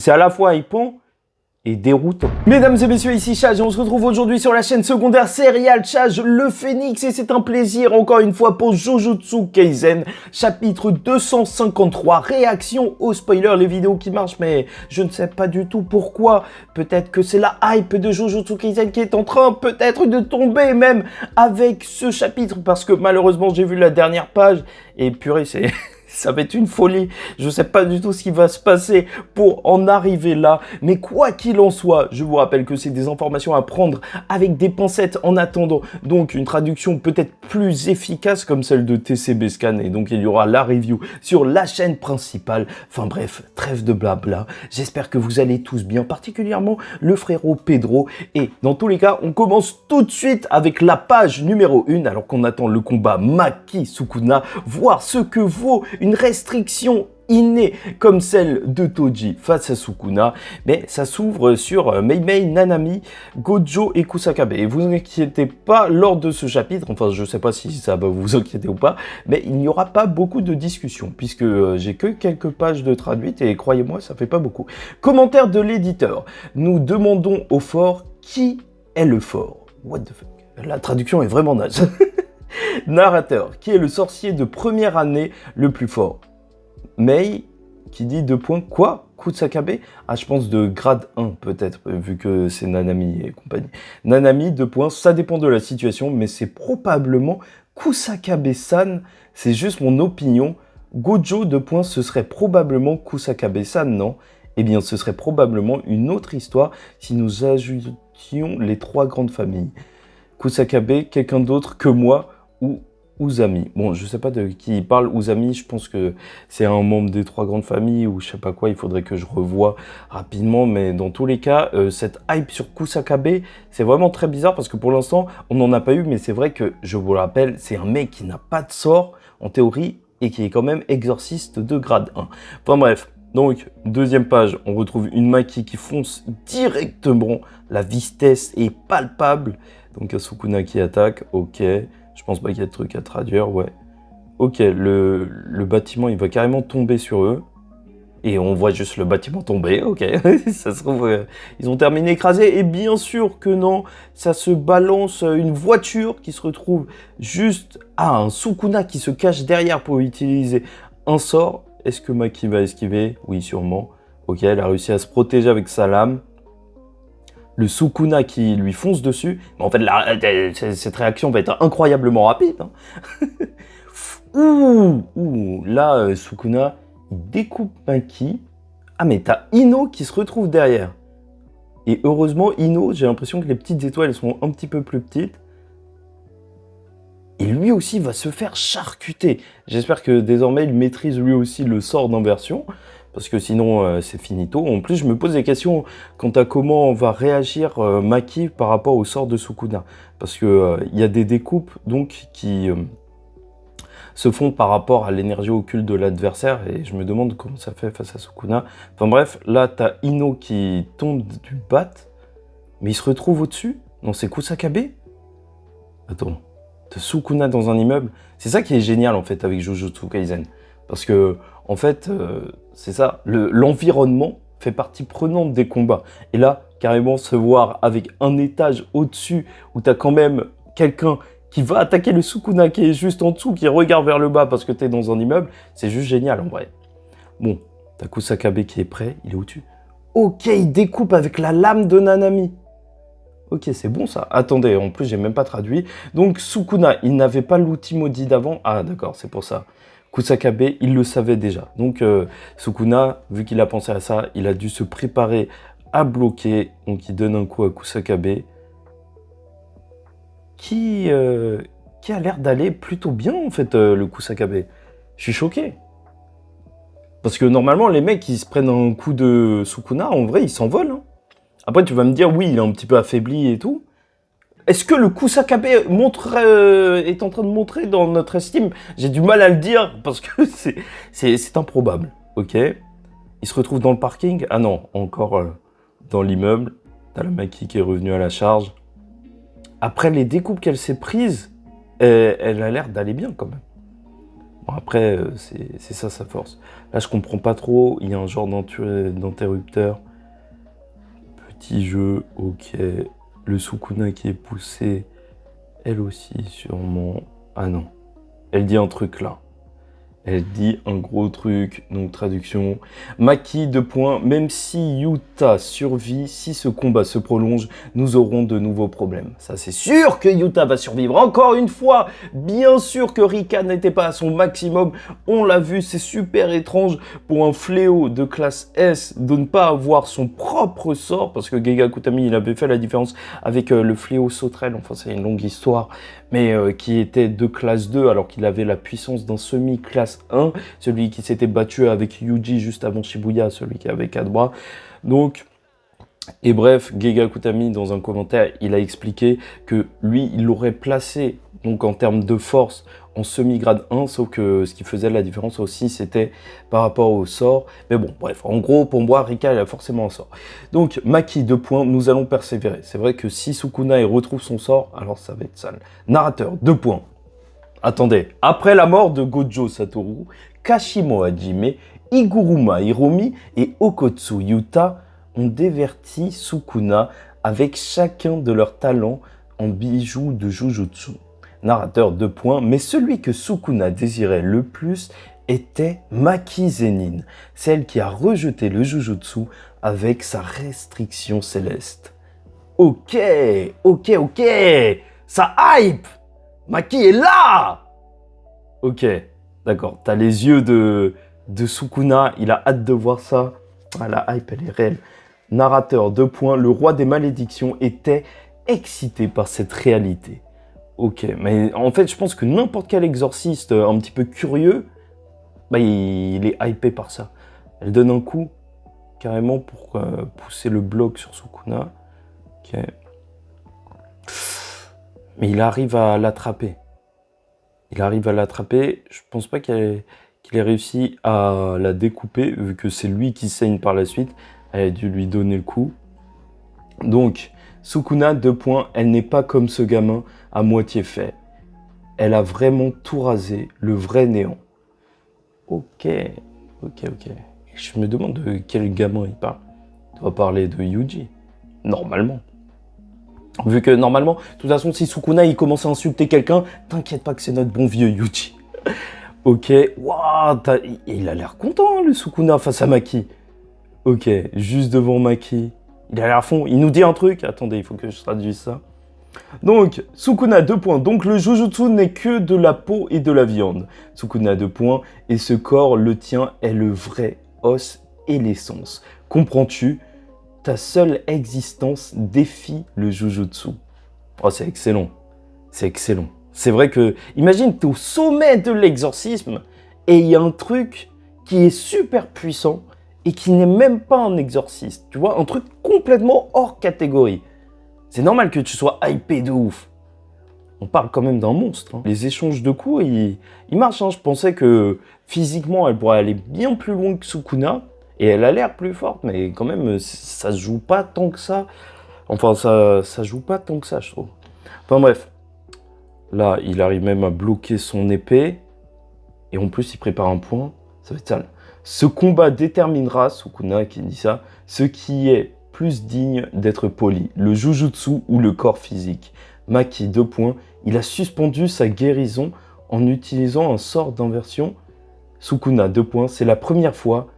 C'est à la fois hypant et déroutant. Mesdames et messieurs, ici Chaj et on se retrouve aujourd'hui sur la chaîne secondaire Serial Chaj le Phénix et c'est un plaisir encore une fois pour Jujutsu Kaisen, chapitre 253, réaction au spoiler, les vidéos qui marchent mais je ne sais pas du tout pourquoi. Peut-être que c'est la hype de Jujutsu Kaisen qui est en train peut-être de tomber même avec ce chapitre parce que malheureusement j'ai vu la dernière page et purée c'est... Ça va être une folie, je sais pas du tout ce qui va se passer pour en arriver là, mais quoi qu'il en soit, je vous rappelle que c'est des informations à prendre avec des pincettes en attendant, donc une traduction peut-être plus efficace comme celle de TCB Scan, et donc il y aura la review sur la chaîne principale, enfin bref, trêve de blabla, j'espère que vous allez tous bien, particulièrement le frérot Pedro, et dans tous les cas, on commence tout de suite avec la page numéro 1, alors qu'on attend le combat Maki-Sukuna, voir ce que vaut une restriction innée comme celle de Toji face à Sukuna, mais ça s'ouvre sur Mei-Mei, Nanami, Gojo et Kusakabe. Et vous inquiétez pas lors de ce chapitre, enfin je sais pas si ça va vous inquiéter ou pas, mais il n'y aura pas beaucoup de discussions puisque j'ai que quelques pages de traduite et croyez-moi ça fait pas beaucoup. Commentaire de l'éditeur, nous demandons au fort qui est le fort. What the fuck, la traduction est vraiment naze. Narrateur, qui est le sorcier de première année le plus fort? Mei, qui dit 2 points, quoi? Kusakabe? Ah, je pense de grade 1 peut-être, vu que c'est Nanami et compagnie. Nanami, 2 points, ça dépend de la situation, mais c'est probablement Kusakabe-san, c'est juste mon opinion. Gojo, 2 points, ce serait probablement Kusakabe-san, non? Eh bien, ce serait probablement une autre histoire si nous ajoutions les 3 grandes familles. Kusakabe, quelqu'un d'autre que moi, ou Uzami. Bon, je sais pas de qui il parle. Uzami, je pense que c'est un membre des 3 grandes familles ou je sais pas quoi. Il faudrait que je revoie rapidement. Mais dans tous les cas, cette hype sur Kusakabe, c'est vraiment très bizarre parce que pour l'instant, on n'en a pas eu. Mais c'est vrai que, je vous le rappelle, c'est un mec qui n'a pas de sort en théorie et qui est quand même exorciste de grade 1. Enfin bref. Donc, deuxième page, on retrouve une Maki qui fonce directement. La vitesse est palpable. Donc, Sukuna qui attaque, ok. Je pense pas qu'il y a de trucs à traduire, ouais. Ok, le bâtiment, il va carrément tomber sur eux. Et on voit juste le bâtiment tomber, ok. Ça se trouve, ils ont terminé écrasés. Et bien sûr que non, ça se balance une voiture qui se retrouve juste à un Sukuna qui se cache derrière pour utiliser un sort. Est-ce que Maki va esquiver? Oui, sûrement. Ok, elle a réussi à se protéger avec sa lame. Le Sukuna qui lui fonce dessus. Mais en fait, cette réaction va être incroyablement rapide. Hein. Là, Sukuna, il découpe Maki. Ah, mais t'as Ino qui se retrouve derrière. Et heureusement, Ino, j'ai l'impression que les petites étoiles sont un petit peu plus petites. Et lui aussi va se faire charcuter. J'espère que désormais, il maîtrise lui aussi le sort d'inversion. Parce que sinon, c'est finito. En plus, je me pose des questions quant à comment va réagir Maki par rapport au sort de Sukuna. Parce que y a des découpes donc qui se font par rapport à l'énergie occulte de l'adversaire. Et je me demande comment ça fait face à Sukuna. Enfin bref, là, t'as Ino qui tombe du bat. Mais il se retrouve au-dessus. Non, c'est Kusakabe? Attends. T'as Sukuna dans un immeuble. C'est ça qui est génial en fait avec Jujutsu Kaisen. Parce que, en fait, c'est ça, l'environnement fait partie prenante des combats. Et là, carrément, se voir avec un étage au-dessus, où t'as quand même quelqu'un qui va attaquer le Sukuna qui est juste en dessous, qui regarde vers le bas parce que t'es dans un immeuble, c'est juste génial en vrai. Bon, t'as Kusakabe qui est prêt, il est au-dessus. Ok, il découpe avec la lame de Nanami. Ok, c'est bon ça. Attendez, en plus, j'ai même pas traduit. Donc, Sukuna, il n'avait pas l'outil maudit d'avant. Ah, d'accord, c'est pour ça. Kusakabe, il le savait déjà. Donc, Sukuna, vu qu'il a pensé à ça, il a dû se préparer à bloquer. Donc, il donne un coup à Kusakabe. Qui a l'air d'aller plutôt bien, en fait, le Kusakabe. Je suis choqué. Parce que normalement, les mecs, ils se prennent un coup de Sukuna, en vrai, ils s'envolent. Hein. Après, tu vas me dire, oui, il est un petit peu affaibli et tout. Est-ce que le Kusakabe est en train de montrer dans notre estime? J'ai du mal à le dire parce que c'est improbable. Ok. Il se retrouve dans le parking. Ah non, encore dans l'immeuble. T'as la Maki qui est revenue à la charge. Après les découpes qu'elle s'est prises, elle a l'air d'aller bien quand même. Après, c'est ça sa force. Là, je comprends pas trop. Il y a un genre d'interrupteur. Petit jeu, ok. Le Sukuna qui est poussé, elle aussi, sûrement. Ah non. Elle dit un truc là. Elle dit un gros truc, donc traduction. Maki, 2 points, même si Yuta survit, si ce combat se prolonge, nous aurons de nouveaux problèmes. Ça c'est sûr que Yuta va survivre. Encore une fois, bien sûr que Rika n'était pas à son maximum. On l'a vu, c'est super étrange pour un fléau de classe S de ne pas avoir son propre sort, parce que Gege Akutami, il avait fait la différence avec le fléau sauterelle, enfin c'est une longue histoire, mais qui était de classe 2 alors qu'il avait la puissance d'un semi-classe 1, celui qui s'était battu avec Yuji juste avant Shibuya, celui qui avait 4 bras. Donc, et bref, Gege Akutami, dans un commentaire, il a expliqué que lui, il l'aurait placé, donc en termes de force, en semi-grade 1, sauf que ce qui faisait la différence aussi, c'était par rapport au sort. Mais bon, bref, en gros, pour moi, Rika, elle a forcément un sort. Donc, Maki, 2 points, nous allons persévérer. C'est vrai que si Sukuna retrouve son sort, alors ça va être sale. Narrateur, 2 points. Attendez, après la mort de Gojo Satoru, Kashimo Hajime, Iguruma Hiromi et Okotsu Yuta ont déverti Sukuna avec chacun de leurs talents en bijoux de Jujutsu. Narrateur, 2 points, mais celui que Sukuna désirait le plus était Maki Zenin, celle qui a rejeté le Jujutsu avec sa restriction céleste. Ok, ça hype! Maki est là! Ok, d'accord. T'as les yeux de Sukuna. Il a hâte de voir ça. Ah, la hype, elle est réelle. Narrateur, 2 points. Le roi des malédictions était excité par cette réalité. Ok, mais en fait, je pense que n'importe quel exorciste un petit peu curieux, bah, il est hypé par ça. Elle donne un coup, carrément, pour pousser le bloc sur Sukuna. Ok. Mais il arrive à l'attraper. Je pense pas qu'il ait réussi à la découper, vu que c'est lui qui saigne par la suite. Elle a dû lui donner le coup. Donc, Sukuna, 2 points, elle n'est pas comme ce gamin à moitié fait. Elle a vraiment tout rasé, le vrai néant. Ok. Je me demande de quel gamin il parle. Il doit parler de Yuji. Normalement. Vu que normalement, de toute façon, si Sukuna il commence à insulter quelqu'un, t'inquiète pas que c'est notre bon vieux Yuji. Ok, waouh, il a l'air content hein, le Sukuna face à Maki. Ok, juste devant Maki. Il a l'air fond, il nous dit un truc. Attendez, il faut que je traduise ça. Donc, Sukuna, 2 points. Donc, le Jujutsu n'est que de la peau et de la viande. Sukuna, 2 points. Et ce corps, le tien, est le vrai os et l'essence. Comprends-tu? Ta seule existence défie le Jujutsu. Oh, c'est excellent. C'est vrai que, imagine, t'es au sommet de l'exorcisme et il y a un truc qui est super puissant et qui n'est même pas un exorciste. Tu vois, un truc complètement hors catégorie. C'est normal que tu sois hypé de ouf. On parle quand même d'un monstre. Hein. Les échanges de coups, ils marchent. Hein. Je pensais que physiquement, elle pourrait aller bien plus loin que Sukuna. Et elle a l'air plus forte, mais quand même, ça se joue pas tant que ça. Enfin, ça joue pas tant que ça, je trouve. Enfin bref. Là, il arrive même à bloquer son épée. Et en plus, il prépare un point. Ça va être sale. Ce combat déterminera, Sukuna qui dit ça, ce qui est plus digne d'être poli, le Jujutsu ou le corps physique. Maki, 2 points. Il a suspendu sa guérison en utilisant un sort d'inversion. Sukuna, 2 points. C'est la première fois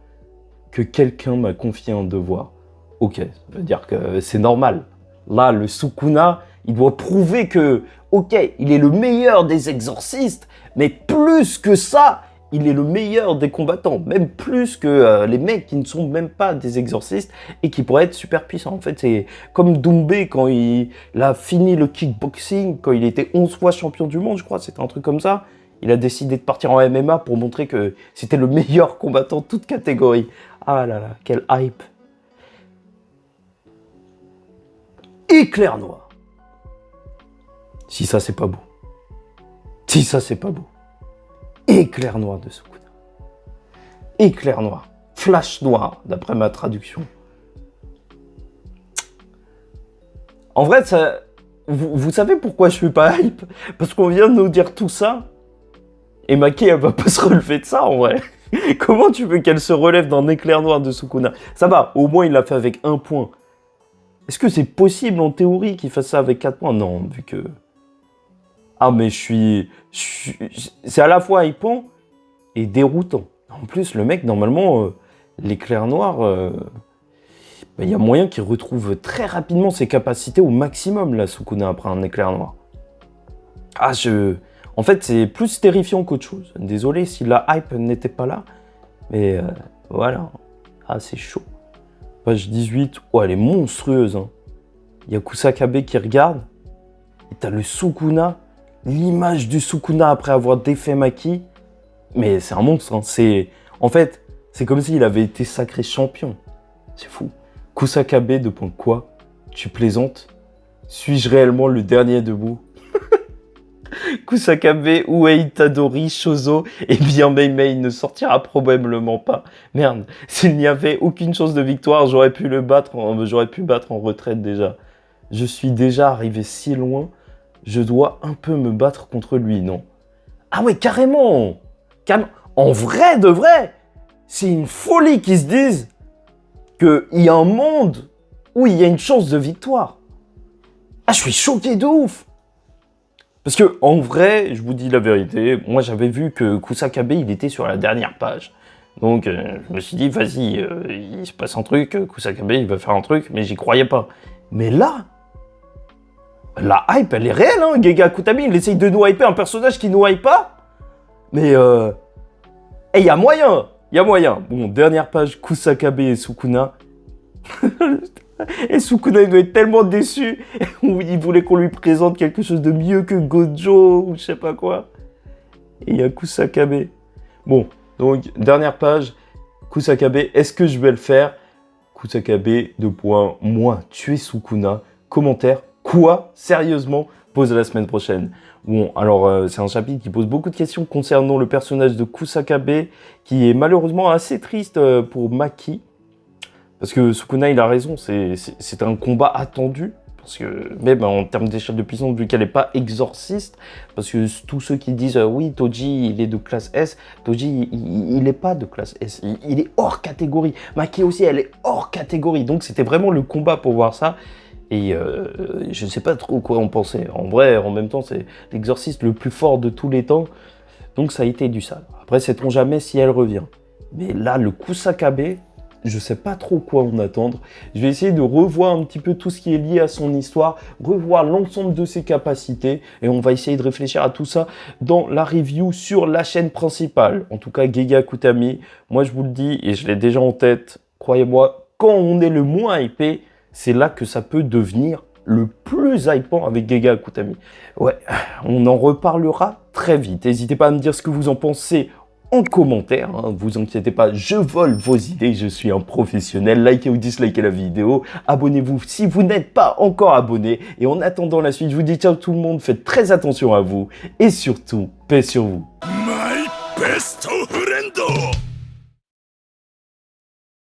que quelqu'un m'a confié un devoir. Ok, ça veut dire que c'est normal. Là, le Sukuna, il doit prouver que, ok, il est le meilleur des exorcistes, mais plus que ça, il est le meilleur des combattants. Même plus que les mecs qui ne sont même pas des exorcistes et qui pourraient être super puissants. En fait, c'est comme Doumbé quand il a fini le kickboxing, quand il était 11 fois champion du monde, je crois, c'était un truc comme ça. Il a décidé de partir en MMA pour montrer que c'était le meilleur combattant de toute catégorie. Ah là là, quel hype. Éclair noir. Si ça, c'est pas beau. Éclair noir de Sukuna. Éclair noir. Flash noir, d'après ma traduction. En vrai, ça... vous savez pourquoi je suis pas hype? Parce qu'on vient de nous dire tout ça. Et Maki, elle va pas se relever de ça, en vrai. Comment tu veux qu'elle se relève d'un éclair noir de Sukuna? Ça va, au moins il l'a fait avec 1 point. Est-ce que c'est possible en théorie qu'il fasse ça avec 4 points? Non, vu que... Ah, mais c'est à la fois hypant et déroutant. En plus, le mec, normalement, l'éclair noir... il y a moyen qu'il retrouve très rapidement ses capacités au maximum, là, Sukuna, après un éclair noir. Ah, En fait, c'est plus terrifiant qu'autre chose. Désolé si la hype n'était pas là, mais voilà. Ah, c'est chaud. Page 18, oh, elle est monstrueuse. Hein. Il y a Kusakabe qui regarde, et t'as le Sukuna, l'image du Sukuna après avoir défait Maki. Mais c'est un monstre, hein. En fait, c'est comme s'il avait été sacré champion. C'est fou. Kusakabe, de point quoi? Tu plaisantes? Suis-je réellement le dernier debout? Kusakabe, Uei, Itadori, Shozo, et bien Mei ne sortira probablement pas. Merde, s'il n'y avait aucune chance de victoire, j'aurais pu battre en retraite déjà. Je suis déjà arrivé si loin, je dois un peu me battre contre lui, non? Ah ouais, carrément! En vrai de vrai, c'est une folie qu'ils se disent qu'il y a un monde où il y a une chance de victoire. Ah, je suis choqué de ouf! Parce que, en vrai, je vous dis la vérité, moi j'avais vu que Kusakabe, il était sur la dernière page. Donc, je me suis dit, vas-y, il se passe un truc, Kusakabe, il va faire un truc, mais j'y croyais pas. Mais là, la hype, elle est réelle, hein, Gege Akutami, il essaye de nous hyper un personnage qui nous hype pas. Mais, il y a moyen, il y a moyen. Bon, dernière page, Kusakabe et Sukuna. Et Sukuna, il doit être tellement déçu. Il voulait qu'on lui présente quelque chose de mieux que Gojo ou je sais pas quoi. Et il y a Kusakabe. Bon, donc, dernière page. Kusakabe, est-ce que je vais le faire? Kusakabe, moi, tuer Sukuna. Commentaire, quoi? Sérieusement? Pose la semaine prochaine. Bon, alors, c'est un chapitre qui pose beaucoup de questions concernant le personnage de Kusakabe, qui est malheureusement assez triste pour Maki. Parce que Sukuna, il a raison, c'est un combat attendu. Parce que même en termes d'échelle de puissance, vu qu'elle n'est pas exorciste, parce que tous ceux qui disent oui, Toji, il est de classe S, Toji, il n'est pas de classe S, il est hors catégorie. Maki aussi, elle est hors catégorie. Donc c'était vraiment le combat pour voir ça. Et je ne sais pas trop quoi en penser. En vrai, en même temps, c'est l'exorciste le plus fort de tous les temps. Donc ça a été du sale. Après, sait-on jamais si elle revient. Mais là, le Kusakabe... Je sais pas trop quoi en attendre. Je vais essayer de revoir un petit peu tout ce qui est lié à son histoire, revoir l'ensemble de ses capacités, et on va essayer de réfléchir à tout ça dans la review sur la chaîne principale. En tout cas, Gege Akutami, moi je vous le dis, et je l'ai déjà en tête, croyez-moi, quand on est le moins hypé, c'est là que ça peut devenir le plus hypant avec Gege Akutami. Ouais, on en reparlera très vite. N'hésitez pas à me dire ce que vous en pensez en commentaire, hein, vous inquiétez pas, je vole vos idées, je suis un professionnel. Likez ou dislikez la vidéo, abonnez-vous si vous n'êtes pas encore abonné. Et en attendant la suite, je vous dis ciao tout le monde, faites très attention à vous et surtout, paix sur vous. My best friend!